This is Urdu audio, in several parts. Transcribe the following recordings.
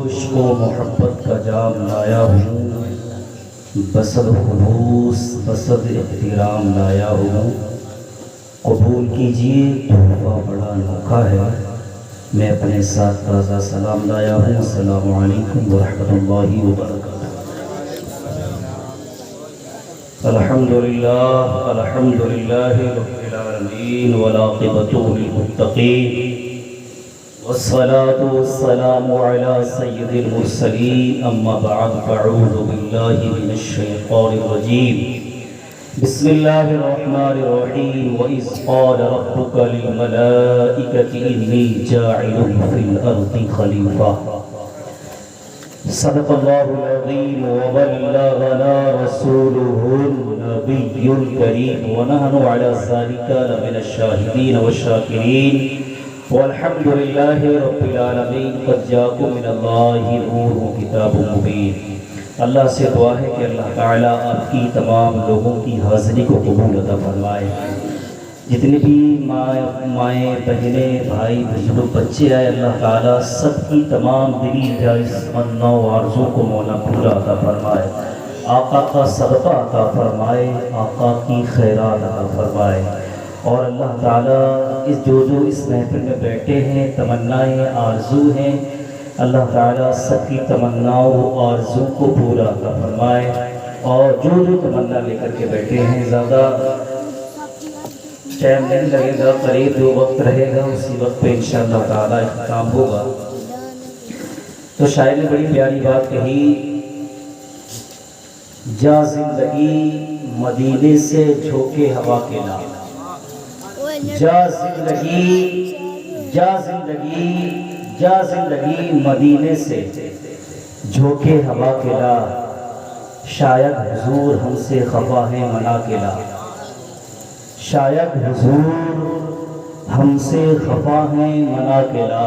عشق و محبت کا جام لایا ہوں، بصد خلوص بصد احترام لایا ہوں۔ قبول کیجئے تحفہ بڑا انوکھا ہے، میں اپنے ساتھ تازہ سلام لایا ہوں۔ السلام علیکم ورحمۃ اللہ وبرکاتہ۔ الحمدللہ رب العالمین والعاقبۃ للمتقین، والصلاة والسلام علی سید المرسلین، اما بعد فاعوذ باللہ من الشیطان الرجیم، بسم اللہ الرحمن الرحیم۔ وَإِذْ قَالَ رَبُّكَ لِلْمَلَائِكَةِ إِنِّي جَاعِلٌ فِي الْأَرْضِ خَلِيفَةً۔ صدق اللہ العظیم وبلغنا رسولہ النبی الکریم، ونحن علی ذلک لمن الشاہدین والشاکرین، والحمد للہ رب العالمین۔ قد جاءکم من اللہ نور و کتاب مبین۔ اللہ سے دعا ہے کہ اللہ تعالیٰ آپ کی تمام لوگوں کی حاضری کو قبول عطا فرمائے۔ جتنے بھی مائیں بہنیں بھائی بزرگ بچے آئے، اللہ تعالیٰ سب کی تمام دلی جائز تمنا و آرزو کو مولا پورا عطا فرمائے، آقا کا صدقہ عطا فرمائے، آقا کی خیرات عطا فرمائے۔ اور اللہ تعالیٰ جو اس محفل میں بیٹھے ہیں، تمنائیں آرزو ہیں، اللہ تعالیٰ سب کی تمناؤں و آرزو کو پورا عطا فرمائے۔ اور جو تمنا لے کر کے بیٹھے ہیں، زیادہ ٹائم نہیں لگے گا، قریب جو وقت رہے گا اسی وقت پہ انشاءاللہ تعالیٰ اختتام ہوگا۔ تو شاعر نے بڑی پیاری بات کہی، جا زندگی مدینے سے جھوکے ہوا کے لا، جا زندگی مدینے سے جھوکے ہوا کے لا، شاید حضور ہم سے خفا ہے منا کے لا، شاید حضور ہم سے خفا ہیں منا کے لا۔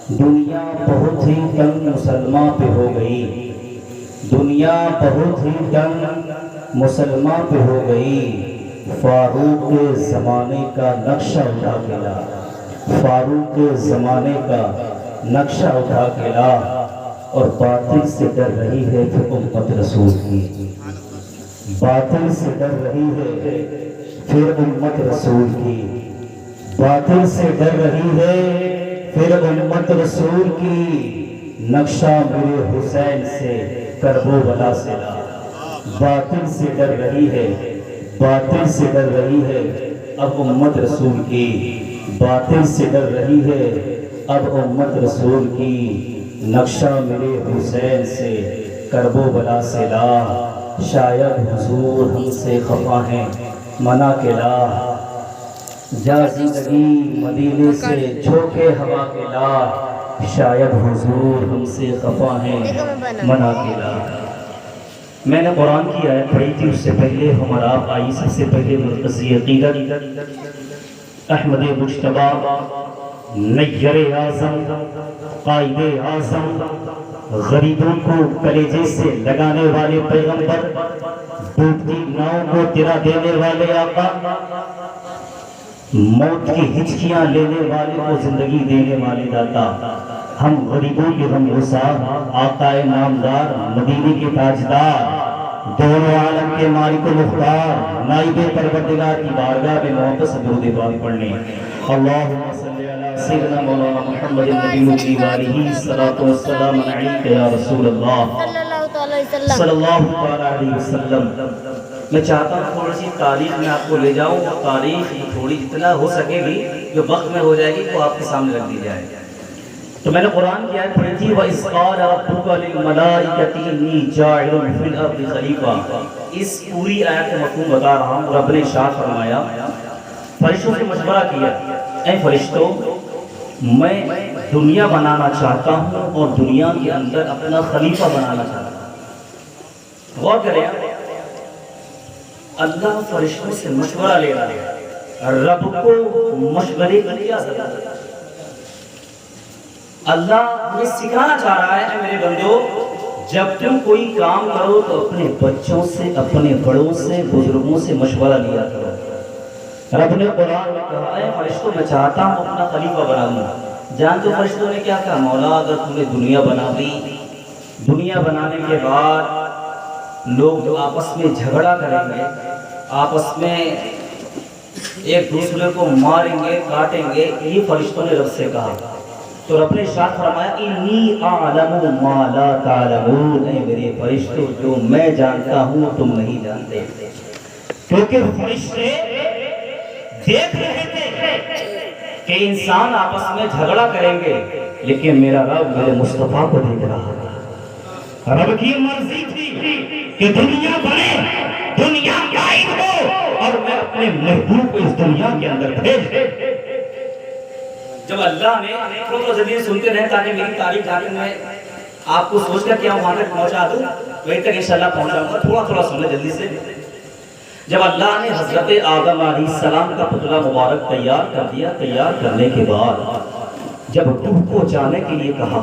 دنیا بہت ہی تنگ مسلمہ پہ ہو گئی، دنیا بہت ہی تنگ مسلمہ پہ ہو گئی، فاروق کے زمانے کا نقشہ اٹھا کے لا، فاروق کے زمانے کا نقشہ اٹھا کے لا۔ اور باطل سے ڈر رہی ہے پھر امت رسول کی، باطل سے ڈر رہی ہے پھر امت رسول کی، باطل سے ڈر رہی ہے پھر امت رسول کی، نقشہ میرے حسین سے کرب و بلا سے لا۔ باطل سے ڈر رہی ہے، باطل سے ڈر رہی ہے اب امت رسول کی، باطل سے ڈر رہی ہے اب امت رسول کی، نقشہ میرے حسین سے کرب و بلا سے لا، شاید حضور ہم سے خفا ہیں منا کے لا، جا زندگی مدینے سے جھوکے ہوا کے لا، شاید حضور ہم سے خفا ہیں منا کے لا۔ میں نے قرآن کی آیت پڑھی تھی، اس سے پہلے ہمارا آپ آئی، سب سے پہلے مرکزی عقیدت احمد مجتبیٰ نیر اعظم قائد اعظم، غریبوں کو کلیجے سے لگانے والے پیغمبر، ڈوبتی ناؤں کو تیرا دینے والے آقا، موت کی ہچکیاں لینے والے کو زندگی دینے والے داتا، ہم غریبوں کے غم گسار، آقا نامدار مدینے کے تاجدار، دونوں عالم کے مالک و مختار، نائب پروردگار کی بارگاہ میں محبت سے درود پاک پڑھنے۔ اللہم صلی علی سیدنا مولانا محمد النبی کی وآلہ الصلاۃ والسلام علیک یا رسول اللہ صلی اللہ علیہ وسلم۔ میں چاہتا ہوں تھوڑی سی تاریخ میں آپ کو لے جاؤں، تاریخ تھوڑی جتنا ہو سکے گی جو وقت میں ہو جائے گی وہ آپ کے سامنے رکھ دی جائے۔ تو میں نے قرآن کی آیت پڑھی تھی، وَإِذْ قَالَ رَبُّكَ لِلْمَلَائِكَةِ إِنِّي جَاعِلٌ فِي الْأَرْضِ خَلِيفَةً۔ اس پوری آیت کا مفہوم بتا رہا ہوں۔ رب نے ارشاد فرمایا، فرشتوں سے مشورہ کیا، اے فرشتوں میں دنیا بنانا چاہتا ہوں اور دنیا کے اندر اپنا خلیفہ بنانا چاہتا ہوں۔ غور کریں، اللہ فرشتوں سے مشورہ لے رہا ہے، رب کو مشورے کی کیا ضرورت ہے؟ اللہ مجھے سکھانا چاہ رہا ہے، اے میرے بندو، جب تم کوئی کام کرو تو اپنے بچوں سے، اپنے بڑوں سے، بزرگوں سے مشورہ لیا کرو۔ رب نے قرآن میں کہا ہے فرشتوں میں چاہتا ہوں اپنا خلیفہ بنا دوں، جانتے ہو فرشتوں نے کیا کہا؟ مولا اگر تم نے دنیا بنا دی، دنیا بنانے کے بعد لوگ جو آپس میں جھگڑا کریں گے، آپس میں ایک دوسرے کو ماریں گے، کاٹیں گے، یہ فرشتوں نے رب سے کہا۔ تو رب نے ارشاد فرمایا انی اعلم ما لا تعلمون، اے میرے فرشتوں جو میں جانتا ہوں تم نہیں جانتے۔ کیونکہ فرشتے دیکھ رہے تھے کہ انسان آپس میں جھگڑا کریں گے، لیکن میرا رب میرے مصطفیٰ کو دیکھ رہا تھا۔ رب کی مرضی تھی کہ دنیا بنے، دنیا قائم ہو، اور میں اپنے محبوب کو اس دنیا کے اندر بھیج۔ جب اللہ نے تو جلدی سنتے رہیں تاکہ میری تعریف جا کے میں آپ کو سوچ کر کیا وہاں تک پہنچا دوں، وہیں تک انشاءاللہ پہنچاؤں گا، تھوڑا تھوڑا سنیں جلدی سے۔ جب اللہ نے حضرت آدم علیہ السلام کا پتلا مبارک تیار کر دیا، تیار کرنے کے بعد جب روح کو جانے کے لیے کہا،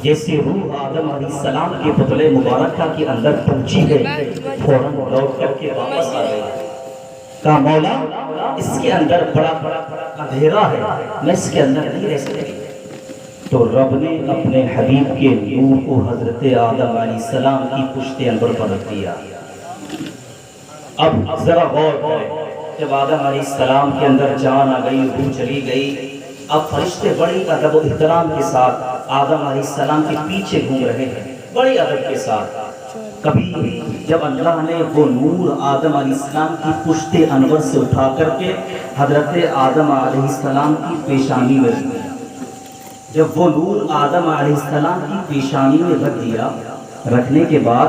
جیسے روح آدم علیہ السلام کے پتلے مبارکہ کے اندر پہنچی گئی، فوراً لوٹ کر کے واپس آ گئی۔ کہا مولا اس کے اندر بڑا اندھیرا ہے، میں اس کے اندر نہیں رہ سکتی۔ تو رب نے اپنے حبیب کے نور کو حضرت آدم علیہ السلام کی پشت انور پر رکھ دیا۔ اب ذرا غور کریں، جب آدم علیہ السلام کے اندر جان آ گئی، روح چلی گئی، اب فرشتے بڑی ادب و احترام کے ساتھ آدم علیہ السلام کے پیچھے گھوم رہے ہیں، بڑی ادب کے ساتھ۔ کبھی جب اللہ نے وہ نور آدم علیہ السلام کی پشت انور سے اٹھا کر کے حضرت آدم علیہ السلام کی پیشانی میں رکھ دیا، جب وہ نور آدم علیہ السلام کی پیشانی میں رکھ دیا، رکھنے کے بعد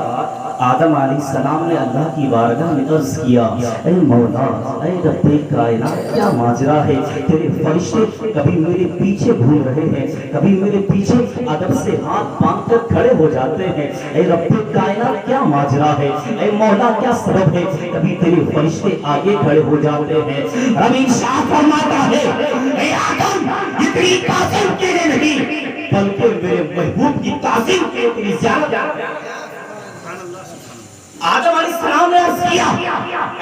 آدم علیہ السلام نے اللہ کی بارگاہ میں عرض کیا، اے مولا، اے رب کائنات، کیا ماجرا ہے؟ تیرے فرشتے کبھی میرے پیچھے گھوم رہے ہیں، کبھی میرے پیچھے ادب سے ہاتھ باندھ کر کھڑے ہو جاتے ہیں۔ اے رب کائنات، کیا ماجرا ہے؟ اے مولا، کیا سبب ہے؟ کبھی تیرے فرشتے آگے کھڑے ہو جاتے ہیں۔ رب ارشاد فرماتا ہے، اے آدم، یہ تیری تعظیم کے لیے نہیں بلکہ میرے محبوب کی تعظیم کے لیے زیادہ۔ آدم علیہ السلام نے عرض کیا،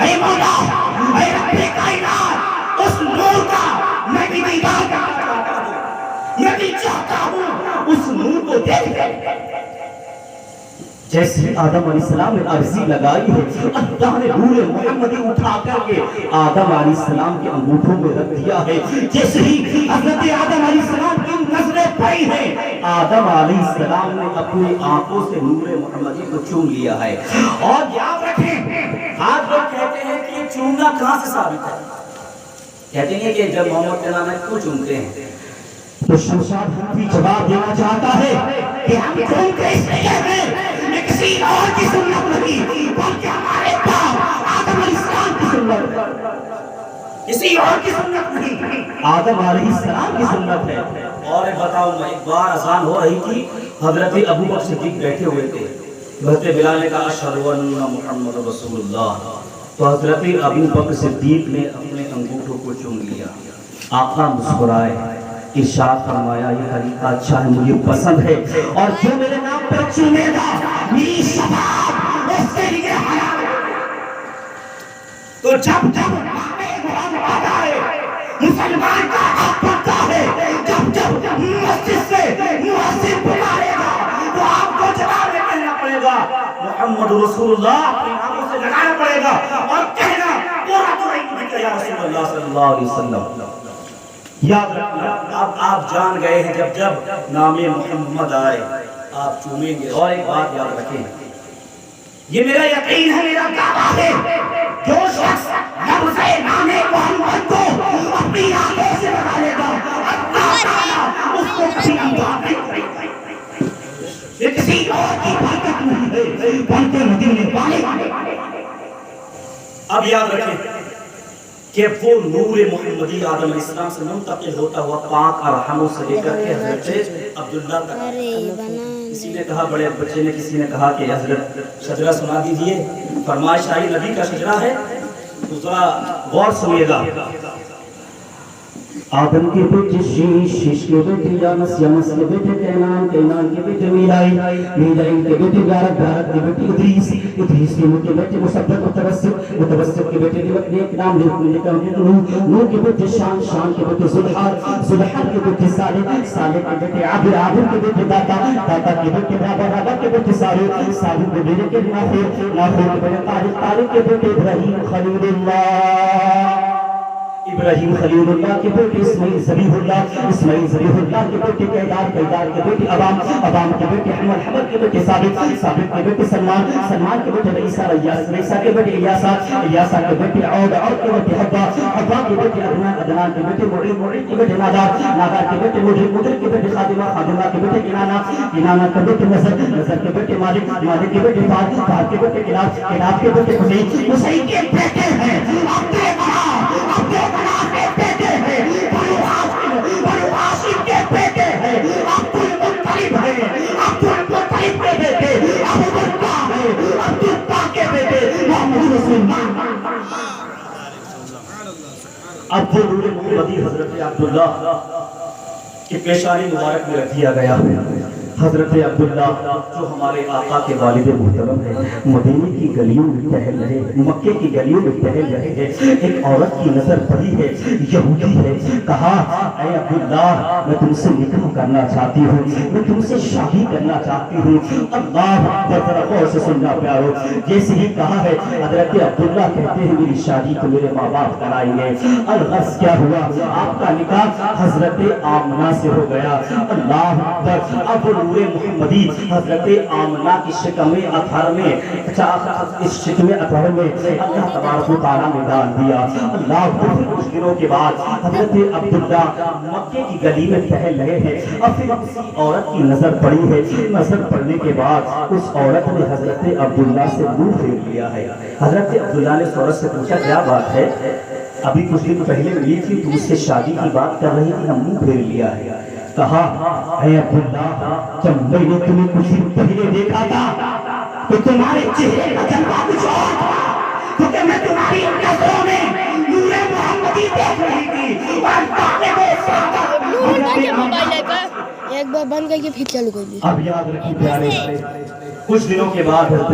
اے مولا، اے رب کائنات، اس نور کا میں بھی دیدار کرنا چاہتا ہوں، میں بھی چاہتا ہوں اس نور کو دیکھ۔ جیسے آدم علیہ السلام نے عرضی لگائی ہے، اللہ نے نور محمدی اٹھا کر کے آدم علیہ السلام کے انگوٹھوں میں رکھ دیا ہے۔ جیسے ہی حضرت آدم علیہ السلام کی نظریں پڑی ہیں، آدم علیہ السلام نے اپنی آنکھوں سے نور محمدی کو چوم لیا ہے۔ اور یاد رکھیں، آج لوگ کہتے ہیں کہ یہ چومنا کہاں سے ثابت ہے؟ کہتے ہیں کہ جب محمد کے نام ہے کیوں چومتے ہیں؟ تو شمشاد حنفی جواب دینا چاہتا ہے کہ ہم چومتے اس لیے ہیں، کسی اور کی سنت نہیں، بلکہ ہمارے باپ آدم علیہ السلام کی سنت ہے، کسی اور کی سنت نہیں، آدم علیہ السلام کی سنت ہے۔ اور بتاؤں میں، ایک بار اذان ہو رہی تھی، حضرت ابو بکر صدیق بیٹھے ہوئے تھے، حضرت بلال نے کہا اشہد ان محمد رسول اللہ، تو حضرت ابو بکر صدیق نے اپنے انگوٹھوں کو چوم لیا۔ آقا مسکرائے، ارشاد فرمایا یہ طریقہ اچھا ہے، مجھے پسند ہے، اور جو میرے نام پر چومے گا میری شفاعت اس کے لیے حلال ہے۔ تو جب جب مسلمان کا حق بنتا ہے، جب جب مسجد سے مؤذن پکارے گا تو آپ کو جواب کہنا پڑے گا محمد رسول اللہ، اپنی آنکھوں سے لگانا پڑے گا اور کہنا پورا تو نہیں کہ یا رسول اللہ صلی اللہ علیہ وسلم۔ یاد رکھنا، اب آپ جان گئے ہیں جب جب نام محمد آئے آپ چومیں گے۔ اور ایک بات یاد رکھیں، یہ میرا یقین ہے، میرا دعویٰ ہے، جو شخص لفظ نام محمد کو اپنی آنکھوں سے لگا لے گا، اللہ تعالیٰ اس کو کبھی عذاب نہیں کرے گا۔ یہ کسی اور کی برکت نہیں ہے بلکہ مدینے والے۔ اب یاد رکھیں کہ وہ نور محمدی آدم علیہ السلام سے منتقل ہوتا ہوا پاک ارحموں سے لے کر کے حضرت عبداللہ تک۔ کسی نے کہا، بڑے بچے نے کسی نے کہا کہ حضرت شجرہ سنا دیجئے، فرمائش آئی نبی کا شجرہ ہے، تو ذرا غور سنیے گا۔ آدم کے بیٹے شیش، شیش کے بیٹے یانس، یانس کے بیٹے کینان، کینان کے بیٹے میلائی، میلائی کے بیٹے گارت، گارت کے بیٹے ادریس، ادریس کے بیٹے مصدق، متوسط، متوسط کے بیٹے نیک نام، نوح کے بیٹے شان، شان کے بیٹے زلحار، زلحار کے بیٹے صالح، صالح کے بیٹے عابر، عابر کے بیٹے داتا، داتا کے بیٹے رابع، رابع کے بیٹے صالح، صالح کے بیٹے ناخور، ناخور کے بیٹے طارق، طارق کے بیٹے ابراہیم خلیل اللہ، ابراہیم خلیل اللہ کے بیٹے اسماعیل ذبیح اللہ، اسماعیل ذبیح اللہ کے بیٹے قیدار، قیدار کے بیٹے ابام، ابام کے بیٹے حمل، حمل کے بیٹے ثابت، ثابت کے بیٹے سلمان، سلمان کے بیٹے عیسیٰ، ریاس، ریسا کے بیٹے الیاسا، الیاسا کے بیٹے عود، عود کے بیٹے حبا، حبا کے بیٹے عدنان، عدنان کے بیٹے معین، معین کے بیٹے نادار، نادار کے بیٹے مدر، مدر کے بیٹے خادمہ، خادمہ کے بیٹے کنانا، کنانا کے بیٹے نظر، نظر کے بیٹے مالک، مالک کے بیٹے فاد، فاد کے بیٹے کلاب، کلاب کے بیٹے حسین، حسین کے بیٹے ہیں عبد المناف کے بیٹے ہیں، بنو ہاشم کے بیٹے ہیں، عبد المطلب ہے، عبد المطلب کے بیٹے عبد اللہ ہے، عبد اللہ کے بیٹے محمد رسول اللہ، عبد النور محمدی حضرت عبداللہ کے پیشانی مبارک میں رکھ دیا گیا۔ حضرت عبداللہ جو ہمارے آقا کے والد محترم ہیں، مدینے کی گلیوں میں ٹہل رہے ہیں، مکے کی گلیوں میں ٹہل رہے ہیں، ایک عورت کی نظر پڑی ہے، یہودی ہے، کہا اے عبداللہ میں تم سے نکاح کرنا چاہتی ہوں، میں تم سے شادی کرنا چاہتی ہوں۔ اللہ اکبر، ذرا غور سے سننا پیارو، جیسے ہی کہا ہے حضرت عبداللہ کہتے ہیں میری شادی تو میرے ماں باپ کرائیں گے۔ الغرض کیا ہوا؟ آپ کا نکاح حضرت آمنہ سے ہو گیا۔ اللہ اکبر، اب نور محمدی حضرت آمنہ کی شکم اطہر میں، اس شکم اطہر میں اللہ تبارک و تعالیٰ نے ڈال دیا۔ اللہ اکبر، کچھ دنوں کے بعد حضرت عبداللہ مکے کی گلی میں ٹہل رہے ہیں، اور پھر کسی عورت کی نظر پڑی ہے، نظر پڑنے کے بعد اس عورت نے حضرت عبداللہ سے منہ پھیر لیا ہے۔ حضرت عبداللہ نے اس عورت سے پوچھا کیا بات ہے؟ ابھی کچھ دن پہلے ملی تھی، تم اس سے شادی کی بات کر رہی تھی، ہم منہ پھیر لیا ہے۔ کہا اے عبداللہ جب میں نے تمہیں کچھ دن پہلے دیکھا تھا تو تمہارے چہرے کا جلوہ کچھ اور تھا، کیونکہ میں تمہاری نظروں میں نور محمدی دیکھ رہی تھی، اور ایک بار بند کر کے پھر چالو کر دی۔ اب یاد رکھیے پیارے، کچھ دنوں کے بعد